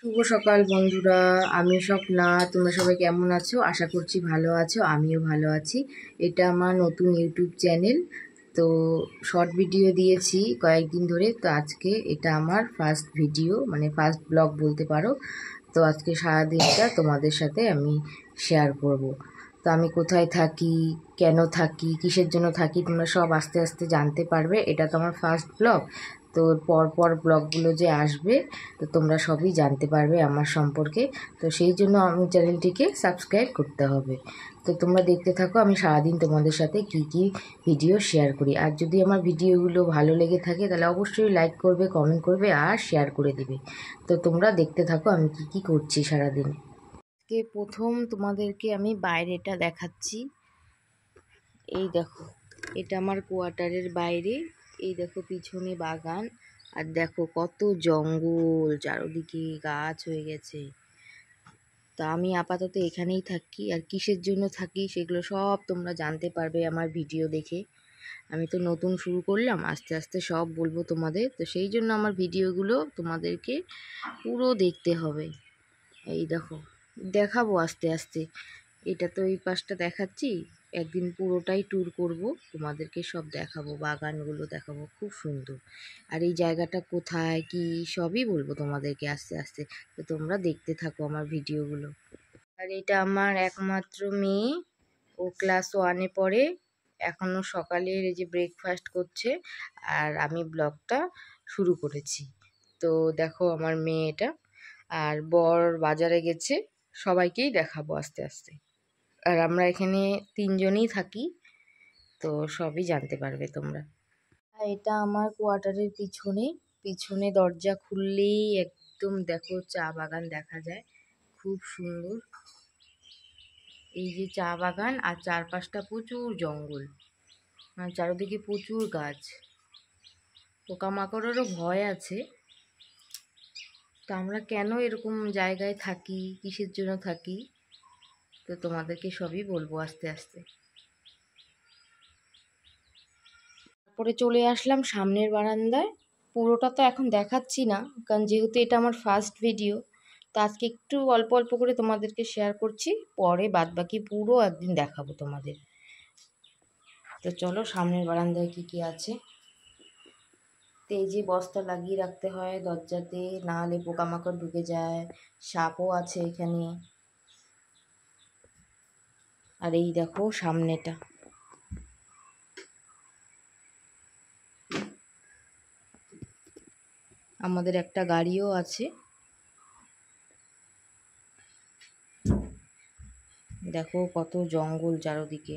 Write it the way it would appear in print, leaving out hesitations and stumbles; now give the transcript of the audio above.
শুভ সকাল বন্ধুরা। আমি স্বপ্না। তোমরা সবাই কেমন আছো? আশা করছি ভালো আছো, আমিও ভালো আছি। এটা আমার নতুন ইউটিউব চ্যানেল। তো শর্ট ভিডিও দিয়েছি কয়েকদিন ধরে, তো আজকে এটা আমার ফার্স্ট ভিডিও, মানে ফার্স্ট ব্লগ বলতে পারো। তো আজকে সারাদিনটা তোমাদের সাথে আমি শেয়ার করব। তো আমি কোথায় থাকি, কেন থাকি, কিসের জন্য থাকি, তোমরা সব আস্তে আস্তে জানতে পারবে। এটা তো আমার ফার্স্ট ব্লগ। তো পরপর ব্লগগুলো যে আসবে, তো তোমরা সবই জানতে পারবে আমার সম্পর্কে। তো সেই জন্য আমি চ্যানেলটিকে সাবস্ক্রাইব করতে হবে। তো তোমরা দেখতে থাকো আমি সারাদিন তোমাদের সাথে কি কি ভিডিও শেয়ার করি। আর যদি আমার ভিডিওগুলো ভালো লেগে থাকে তাহলে অবশ্যই লাইক করবে, কমেন্ট করবে আর শেয়ার করে দিবে। তো তোমরা দেখতে থাকো আমি কি কি করছি সারাদিন। আজকে প্রথম তোমাদেরকে আমি বাইরেটা দেখাচ্ছি। এই দেখো, এটা আমার কোয়ার্টারের বাইরে। এই দেখো পিছনে বাগান, আর দেখো কত জঙ্গল, চারদিকে গাছ হয়ে গেছে। তা আমি আপাতত এখানেই থাকি, আর কিসের জন্য থাকি সেগুলো সব তোমরা জানতে পারবে আমার ভিডিও দেখে। আমি তো নতুন শুরু করলাম, আস্তে আস্তে সব বলবো তোমাদের। তো সেই জন্য আমার ভিডিওগুলো তোমাদেরকে পুরো দেখতে হবে। এই দেখো, দেখাবো আস্তে আস্তে। এটা তো এই পাশটা দেখাচ্ছি, একদিন পুরোটাই ট্যুর করব, তোমাদেরকে সব দেখাবো, বাগানগুলো দেখাবো, খুব সুন্দর। আর এই জায়গাটা কোথায় কি সবই বলবো তোমাদেরকে আস্তে আস্তে। তো তোমরা দেখতে থাকো আমার ভিডিওগুলো। আর এটা আমার একমাত্র মেয়ে, ও ক্লাস 1-এ পড়ে। এখনও সকালের এই যে ব্রেকফাস্ট করছে, আর আমি ব্লগটা শুরু করেছি। তো দেখো আমার মেয়ে এটা। আর বর বাজারে গেছে, সবাইকেই দেখাবো আস্তে আস্তে। আর আমরা এখানে 3জনই থাকি, তো সবই জানতে পারবে তোমরা। আর এটা আমার কোয়ার্টারের পিছনে। পিছনে দরজা খুললেই একদম দেখো চা বাগান দেখা যায়, খুব সুন্দর। এই যে চা বাগান, আর চারপাশটা প্রচুর জঙ্গল, মানে চারিদিকে প্রচুর গাছ। পোকামাকড়েরও ভয় আছে। তো আমরা কেন এরকম জায়গায় থাকি, কিসের জন্য থাকি, তো তোমাদেরকে সবই বলবো আস্তে আস্তে। তারপরে চলে আসলাম সামনের বারান্দায়। পুরোটা তো এখন দেখাচ্ছি না, কারণ যেহেতু এটা আমার ফার্স্ট ভিডিও, তো আজকে একটু অল্প অল্প করে তোমাদেরকে শেয়ার করছি, পরে বাদবাকি পুরো একদিন দেখাবো তোমাদের। তো চলো সামনের বারান্দায় কি কি আছে। তো এই যে বস্তা লাগিয়ে রাখতে হয় দরজাতে, না হলে পোকামাকড় ঢুকে যায়। সাপও আছে এখানে। আর এই দেখো সামনেটা, আমাদের একটা গাড়িও আছে। দেখো কত জঙ্গল চারদিকে।